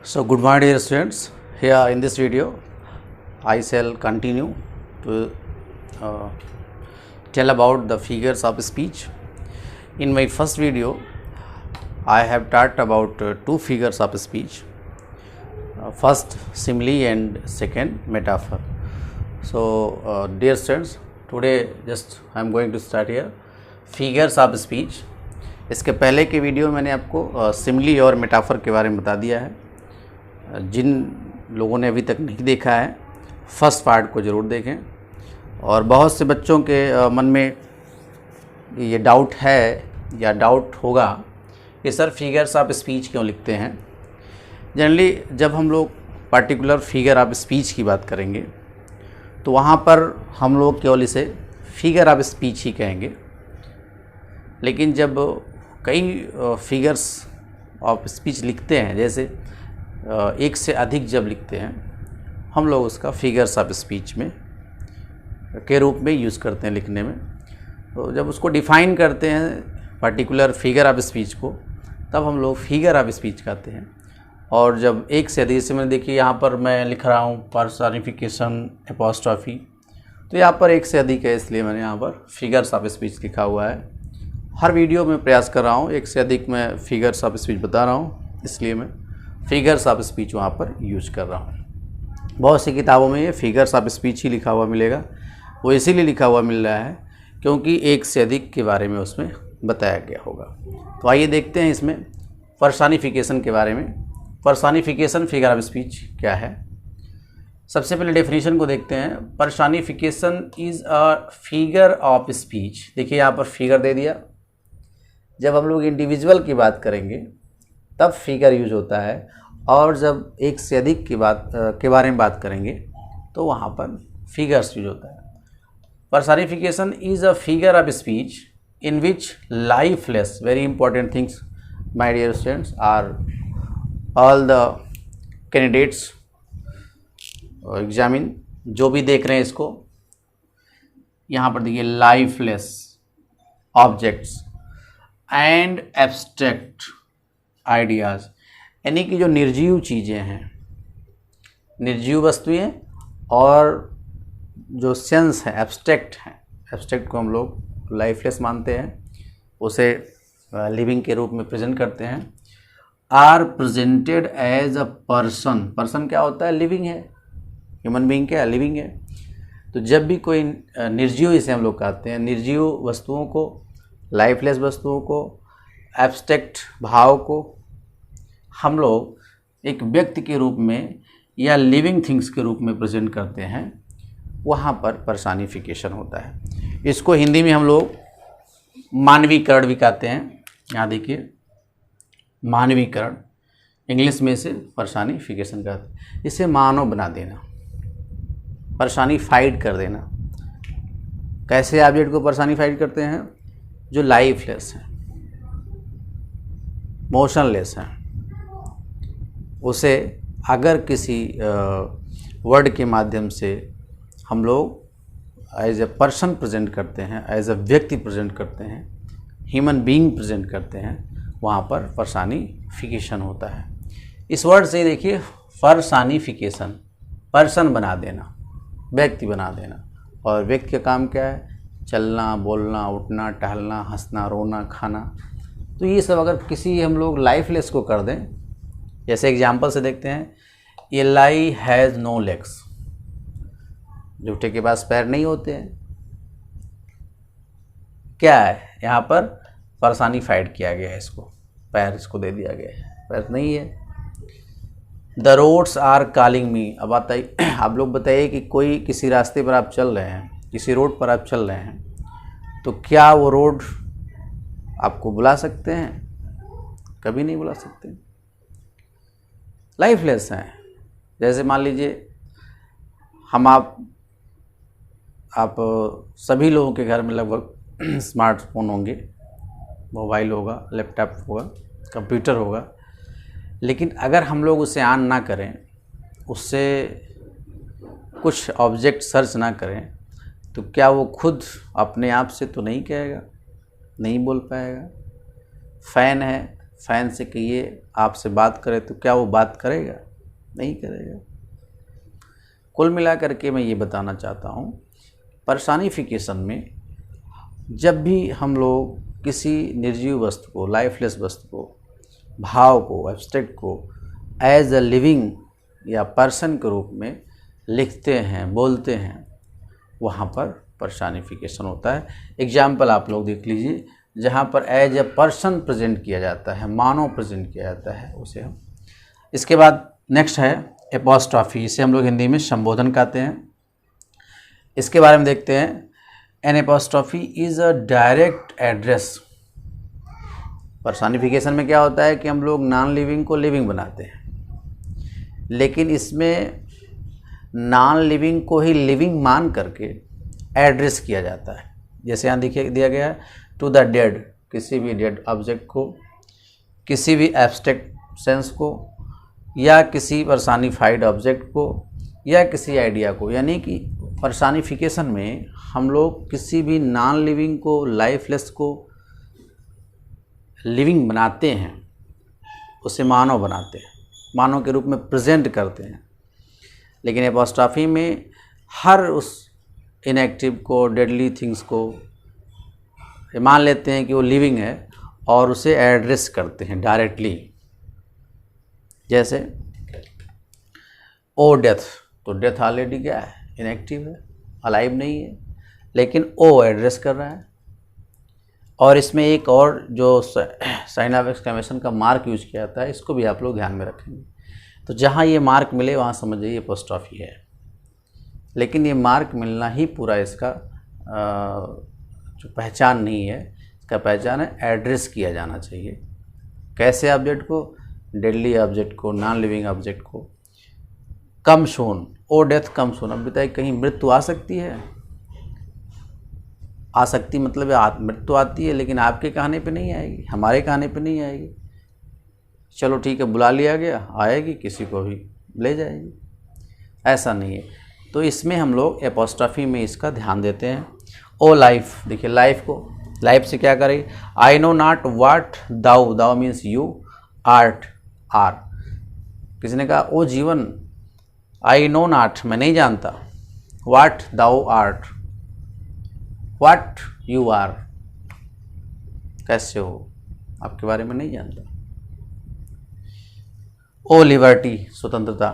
So good morning dear students. Here in this video I shall continue to tell about the figures of speech. In my first video I have talked about two figures of speech, first simile and second metaphor. So dear students, today just I am going to start here figures of speech. इसके पहले के video में मैंने आपको simile और metaphor के बारे में बता दिया है. जिन लोगों ने अभी तक नहीं देखा है फर्स्ट पार्ट को ज़रूर देखें. और बहुत से बच्चों के मन में ये डाउट है या डाउट होगा कि सर फिगर्स ऑफ स्पीच क्यों लिखते हैं. जनरली जब हम लोग पर्टिकुलर फिगर ऑफ स्पीच की बात करेंगे तो वहाँ पर हम लोग केवल इसे फिगर ऑफ स्पीच ही कहेंगे. लेकिन जब कई फिगर्स ऑफ स्पीच लिखते हैं, जैसे एक से अधिक जब लिखते हैं, हम लोग उसका फिगर्स ऑफ स्पीच में के रूप में यूज़ करते हैं लिखने में. तो जब उसको डिफ़ाइन करते हैं पर्टिकुलर फिगर ऑफ स्पीच को, तब हम लोग फिगर ऑफ स्पीच कहते हैं. और जब एक से अधिक, जैसे मैंने देखिए यहाँ पर मैं लिख रहा हूँ पर्सनिफिकेशन एपोस्ट्रॉफी, तो यहाँ पर एक से अधिक है इसलिए मैंने यहाँ पर फिगर्स ऑफ स्पीच लिखा हुआ है. हर वीडियो में प्रयास कर रहा हूँ एक से अधिक मैं फिगर्स ऑफ स्पीच बता रहा हूँ, इसलिए मैं फिगर्स ऑफ स्पीच वहाँ पर यूज कर रहा हूँ. बहुत सी किताबों में ये फिगर्स ऑफ स्पीच ही लिखा हुआ मिलेगा. वो इसीलिए लिखा हुआ मिल रहा है क्योंकि एक से अधिक के बारे में उसमें बताया गया होगा. तो आइए देखते हैं इसमें पर्सनिफिकेशन के बारे में. पर्सनिफिकेशन फिगर ऑफ स्पीच क्या है. सबसे पहले डेफिनेशन को देखते हैं. Personification is a figure of speech. देखिए यहाँ पर फिगर दे दिया. जब हम लोग इंडिविजुअल की बात करेंगे तब फिगर यूज होता है, और जब एक से अधिक की बात के बारे में बात करेंगे तो वहाँ पर फिगर्स यूज होता है. Personification is a figure of speech in which lifeless, very important things my dear students, are all the candidates examine, जो भी देख रहे हैं इसको, यहाँ पर देखिए lifeless objects and abstract ideas, यानी कि जो निर्जीव चीज़ें हैं, निर्जीव वस्तुएं, और जो सेंस है एब्स्ट्रैक्ट हैं. एब्स्ट्रैक्ट को हम लोग लाइफलेस मानते हैं, उसे लिविंग के रूप में प्रेजेंट करते हैं. Are presented as a person. Person क्या होता है? लिविंग है. ह्यूमन बीइंग क्या है? लिविंग है. तो जब भी कोई निर्जीव, इसे हम लोग कहते हैं, निर्जीव वस्तुओं को, लाइफलेस वस्तुओं को, एब्स्ट्रैक्ट भाव को हम लोग एक व्यक्ति के रूप में या लिविंग थिंग्स के रूप में प्रेजेंट करते हैं, वहाँ पर पर्सनिफिकेशन होता है. इसको हिंदी में हम लोग मानवीकरण भी कहते हैं. यहाँ देखिए मानवीकरण, इंग्लिश में इसे पर्सनिफिकेशन कहते हैं. इसे मानव बना देना, पर्सनिफाइड कर देना. कैसे ऑब्जेक्ट को पर्सनिफाइड करते हैं? जो लाइफलेस है, मोशनलेस है, उसे अगर किसी वर्ड के माध्यम से हम लोग एज ए पर्सन प्रेजेंट करते हैं, एज ए व्यक्ति प्रेजेंट करते हैं, ह्यूमन बीइंग प्रेजेंट करते हैं, वहाँ पर पर्सनिफिकेशन होता है. इस वर्ड से देखिए पर्सनिफिकेशन, पर्सन बना देना, व्यक्ति बना देना. और व्यक्ति का काम क्या है? चलना, बोलना, उठना, टहलना, हंसना, रोना, खाना. तो ये सब अगर किसी हम लोग लाइफलेस को कर दें, जैसे एग्जाम्पल से देखते हैं, ये लाई हैज़ नो लेग्स. जूठे के पास पैर नहीं होते हैं. क्या है? यहाँ पर पर्सनिफाइड किया गया है इसको, पैर इसको दे दिया गया है, पैर नहीं है. The roads are calling me. अब आप लोग बताइए कि कोई किसी रास्ते पर आप चल रहे हैं, किसी रोड पर आप चल रहे हैं, तो क्या वो रोड आपको बुला सकते हैं? कभी नहीं बुला सकते. लाइफलेस हैं. जैसे मान लीजिए हम आप सभी लोगों के घर में लगभग स्मार्टफोन होंगे, मोबाइल होगा, लैपटॉप होगा, कंप्यूटर होगा. लेकिन अगर हम लोग उसे ऑन ना करें, उससे कुछ ऑब्जेक्ट सर्च ना करें, तो क्या वो खुद अपने आप से तो नहीं कहेगा, नहीं बोल पाएगा. फ़ैन है, फ़ैन से कहिए आपसे बात करे तो क्या वो बात करेगा? नहीं करेगा। कुल मिलाकर के मैं ये बताना चाहता हूँ, पर्सनिफिकेशन में जब भी हम लोग किसी निर्जीव वस्तु को, लाइफलेस वस्तु को, भाव को, एब्स्ट्रैक्ट को एज अ लिविंग या पर्सन के रूप में लिखते हैं, बोलते हैं, वहाँ पर पर्सनिफिकेशन होता है। एग्जाम्पल आप लोग देख लीजिए, जहाँ पर एज ए पर्सन प्रेजेंट किया जाता है, मानव प्रेजेंट किया जाता है, उसे हम। इसके बाद नेक्स्ट है एपोस्ट्रॉफी, इसे हम लोग हिंदी में संबोधन कहते हैं। इसके बारे में देखते हैं। An apostrophe is a direct address. Personification में क्या होता है कि हम लोग नॉन लिविंग को लिविंग बनाते हैं, लेकिन इसमें नॉन लिविंग को ही लिविंग मान करके एड्रेस किया जाता है। जैसे यहाँ देखिए दिया गया है, टू द डेड, किसी भी डेड ऑब्जेक्ट को, किसी भी एब्स्ट्रैक्ट सेंस को, या किसी पर्सनिफाइड ऑब्जेक्ट को, या किसी आइडिया को। यानी कि पर्सनिफिकेशन में हम लोग किसी भी नॉन लिविंग को, लाइफलेस को लिविंग बनाते हैं, उसे मानव बनाते हैं, मानव के रूप में प्रेजेंट करते हैं। लेकिन एपोस्ट्रॉफी में हर उस इनएक्टिव को, डेडली थिंग्स को मान लेते हैं कि वो लिविंग है और उसे एड्रेस करते हैं डायरेक्टली। जैसे ओ डेथ, तो डेथ ऑलरेडी क्या है? इनएक्टिव है, अलाइव नहीं है, लेकिन ओ एड्रेस कर रहा है। और इसमें एक और जो साइन ऑफ एक्सक्लेमेशन का मार्क यूज किया जाता है, इसको भी आप लोग ध्यान में रखेंगे। तो जहाँ ये मार्क मिले वहाँ समझ जाइए एपोस्ट्रॉफी है। लेकिन ये मार्क मिलना ही पूरा इसका जो पहचान नहीं है। इसका पहचान है एड्रेस किया जाना चाहिए। कैसे ऑब्जेक्ट को? डेडली ऑब्जेक्ट को, नॉन लिविंग ऑब्जेक्ट को। कम सोन, ओ डेथ कम सोन। अब बताइए, कहीं मृत्यु आ सकती है? आ सकती मतलब मृत्यु आती है, लेकिन आपके कहने पे नहीं आएगी, हमारे कहने पे नहीं आएगी। चलो ठीक है, बुला लिया गया, आएगी, किसी को भी ले जाएगी, ऐसा नहीं है। तो इसमें हम लोग एपोस्ट्रॉफी में इसका ध्यान देते हैं। ओ लाइफ, देखिए लाइफ को, लाइफ से क्या करें? I know not what thou, thou means you, art are. किसी ने कहा ओ जीवन, आई नो नॉट, मैं नहीं जानता, what thou art, what you are, कैसे हो, आपके बारे में नहीं जानता। ओ लिबर्टी, स्वतंत्रता,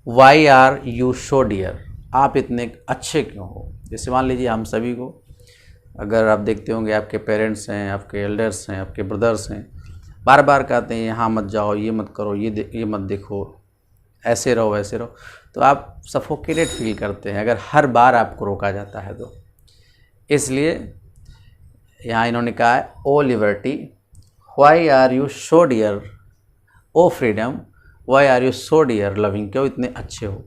why are you so dear, आप इतने अच्छे क्यों हो। जैसे मान लीजिए हम सभी को, अगर आप देखते होंगे आपके पेरेंट्स हैं, आपके एल्डर्स हैं, आपके ब्रदर्स हैं, बार बार कहते हैं यहाँ मत जाओ, ये मत करो, ये मत देखो, ऐसे रहो, वैसे रहो, तो आप सफोकेटेड फील करते हैं अगर हर बार आपको रोका जाता है तो। इसलिए यहाँ इन्होंने कहा है O liberty, why are you so dear, O freedom, why are you so dear loving, क्यों इतने अच्छे हो।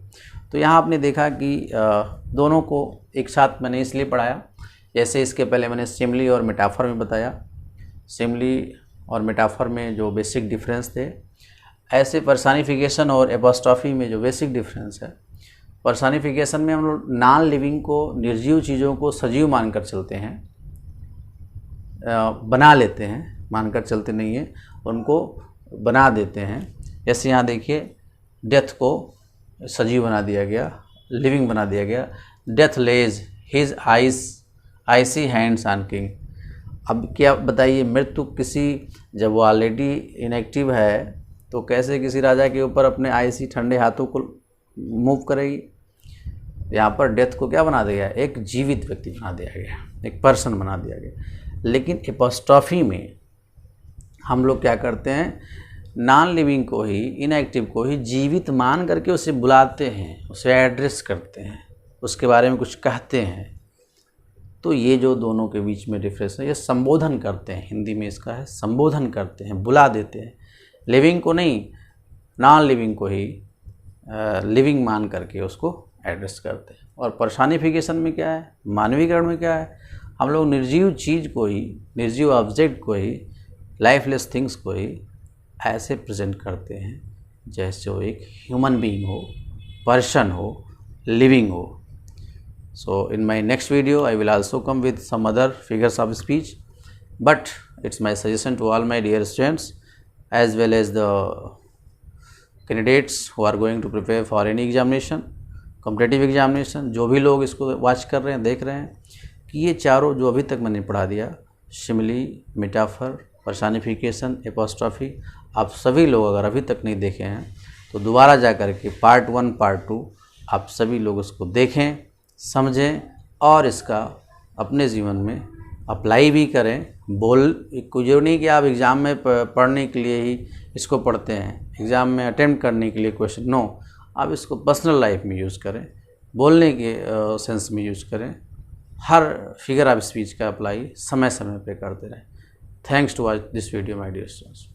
तो यहाँ आपने देखा कि दोनों को एक साथ मैंने इसलिए पढ़ाया, जैसे इसके पहले मैंने सिमिली और मेटाफर में बताया, सिमिली और मेटाफर में जो बेसिक डिफरेंस थे, ऐसे पर्सनिफिकेशन और एपोस्ट्रॉफी में जो बेसिक डिफरेंस है। पर्सनिफिकेशन में हम लोग नॉन लिविंग को, निर्जीव चीज़ों को सजीव मानकर चलते हैं, बना लेते हैं, मानकर चलते नहीं हैं, उनको बना देते हैं। जैसे यहाँ देखिए, डेथ को सजीव बना दिया गया, लिविंग बना दिया गया। Death lays his icy hands on king. अब क्या बताइए, मृत्यु किसी, जब वो ऑलरेडी इनएक्टिव है तो कैसे किसी राजा के ऊपर अपने आइसी ठंडे हाथों को मूव करेगी। यहाँ पर डेथ को क्या बना दिया गया? एक जीवित व्यक्ति बना दिया गया, एक पर्सन बना दिया गया। लेकिन एपोस्ट्रॉफी में हम लोग क्या करते हैं? नॉन लिविंग को ही, इनएक्टिव को ही जीवित मान करके उसे बुलाते हैं, उसे एड्रेस करते हैं, उसके बारे में कुछ कहते हैं। तो ये जो दोनों के बीच में डिफरेंस है, ये संबोधन करते हैं, हिंदी में इसका है संबोधन करते हैं, बुला देते हैं। लिविंग को नहीं, नॉन लिविंग को ही लिविंग मान करके उसको एड्रेस करते हैं। और पर्सनिफिकेशन में क्या है, मानवीकरण में क्या है, हम लोग निर्जीव चीज़ को ही, निर्जीव ऑब्जेक्ट को ही, लाइफलेस थिंग्स को ही ऐसे प्रेजेंट करते हैं जैसे वो एक ह्यूमन बीइंग हो, पर्सन हो, लिविंग हो। So in my next video I will also come with some other figures of speech, but it's my suggestion to all my dear students as well as the candidates who are going to prepare for any examination, competitive examination, जो भी लोग इसको watch कर रहे हैं, देख रहे हैं कि ये चारों जो अभी तक मैंने पढ़ा दिया, शिमली, मेटाफर, पर्सनिफिकेशन, एपोस्ट्रॉफी, आप सभी लोग अगर अभी तक नहीं देखे हैं तो दोबारा जा कर के पार्ट 1 पार्ट 2 आप सभी लोग इसको देखें, समझें और इसका अपने जीवन में अप्लाई भी करें। कोई जरूरी नहीं कि आप एग्ज़ाम में पढ़ने के लिए ही इसको पढ़ते हैं, एग्ज़ाम में अटेम्प्ट करने के लिए क्वेश्चन, नो, आप इसको पर्सनल लाइफ में यूज़ करें, बोलने के सेंस में यूज़ करें, हर फिगर ऑफ स्पीच का अप्लाई समय समय पे करते रहें। Thanks to watch this video my dear students.